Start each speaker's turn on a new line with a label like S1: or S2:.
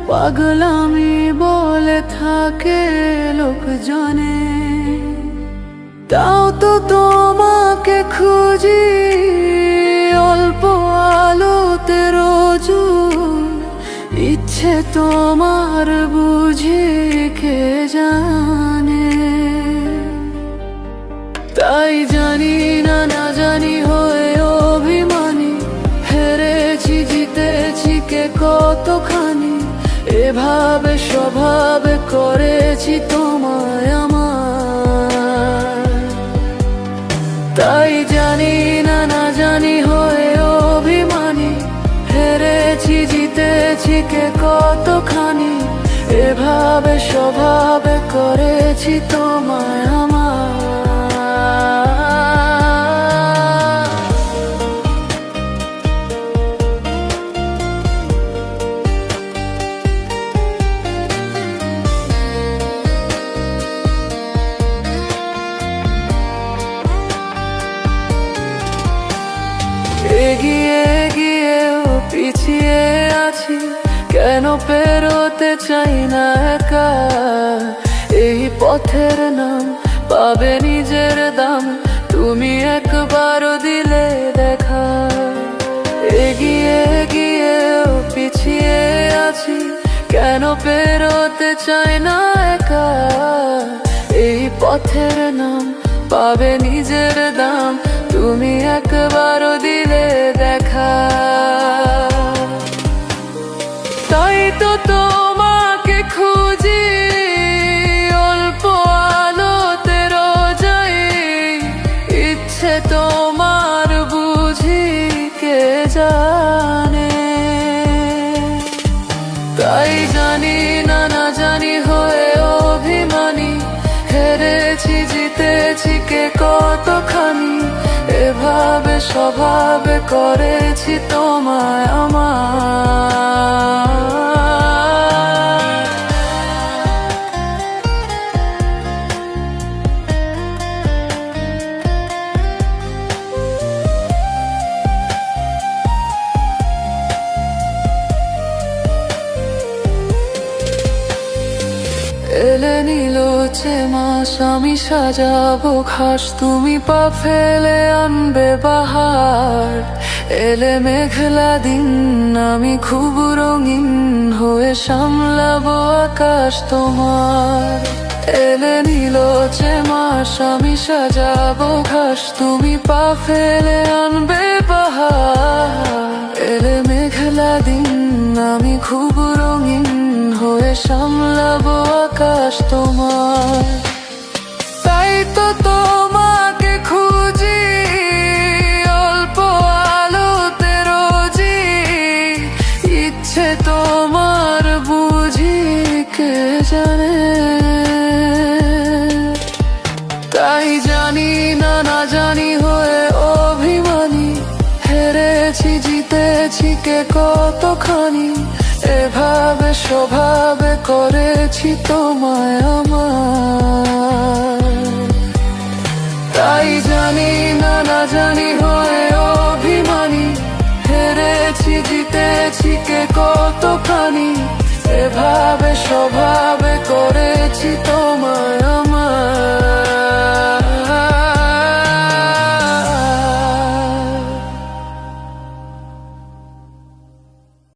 S1: পাগলামি বলে থাকে লোকজনে, তাও তো তোমাকে খুঁজি অল্প আলোতে রোজু। ইচ্ছে তোমার বুঝি কে জানে, তাই জানি না না জানি হয়ে অভিমানী, হেরেছি জিতেছি কে কতখানি, এভাবে স্বভাবে করেছি তোমায় আমার। তাই জানি না না জানি হয়ে অভিমানী, হেরেছি জিতেছি কে কতখানি, এভাবে স্বভাবে করেছি তোমায় আমার। এগিয়ে গিয়েও পিছিয়ে আছি, কেন পেরোতে চাই না একা। এই পথের নাম পাবে নিজের দাম, তুমি একবারও দিলে দেখা। এগিয়ে গিয়েও পিছিয়ে আছি, কেন পেরোতে চাই না একা। এই পথের নাম পাবে নিজের দাম, তুমি একবারও দিলে দেখা। তাই তো তোমাকে খুঁজি অল্প আলোতে রোজাই, ইচ্ছে তোমার বুঝি কে জানে। তাই জানি না না জানি হয়ে অভিমানী, হেরেছি জিতেছি কে কতখানি, এভাবে স্বভাবে করেছি তোমায় আমার। এলে নীলোচে মাস আমি সাজাবো ঘাস, তুমি পা ফেলে আনবে বাহার। এলে মেঘলা দিন আমি খুব রঙিন হয়ে সামলাবো আকাশ তোমার। এলে নীলোচে মাস আমি সাজাবো ঘাস, তুমি পা ফেলে আনবে বাহার। এলে মেঘলা দিন আমি খুব রঙিন হয়ে সামলাবো আকাশ তোমার। তাই তো তোমাকে খুঁজি অল্প আলোতে রোজি, ইচ্ছে তোমার বুঝি কে জানে। তাই জানি না না জানি হয়ে অভিমানী, হেরেছি জিতেছি কে কতখানি, এভাবে স্বভাবে করেছি তোমায় আমার। তাই জানি না না জানি হয়ে অভিমানী, হেরেছি জিতেছি কে কতখানি, এভাবে স্বভাবে করেছি তোমায়।